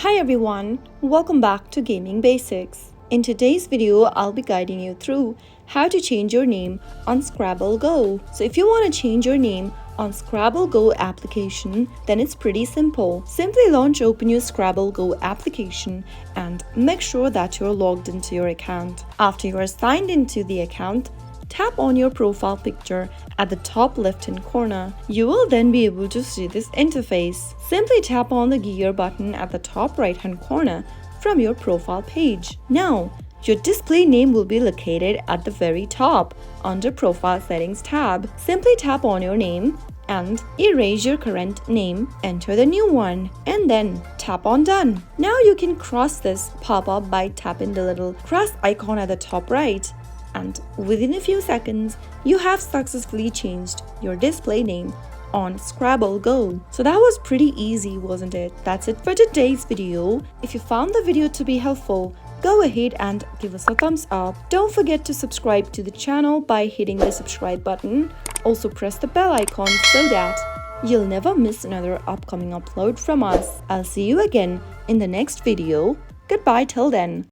Hi everyone, welcome back to Gaming Basics. In today's video, I'll be guiding you through how to change your name on Scrabble Go. So if you want to change your name on Scrabble Go application, then it's pretty simple. Simply open your Scrabble Go application and make sure that you're logged into your account. After you are signed into the account, tap on your profile picture at the top left-hand corner. You will then be able to see this interface. Simply tap on the gear button at the top right-hand corner from your profile page. Now, your display name will be located at the very top under Profile Settings tab. Simply tap on your name and erase your current name, enter the new one, and then tap on Done. Now you can cross this pop-up by tapping the little cross icon at the top right. And within a few seconds, you have successfully changed your display name on Scrabble Go. So that was pretty easy, wasn't it? That's it for today's video. If you found the video to be helpful, go ahead and give us a thumbs up. Don't forget to subscribe to the channel by hitting the subscribe button. Also press the bell icon so that you'll never miss another upcoming upload from us. I'll see you again in the next video. Goodbye till then.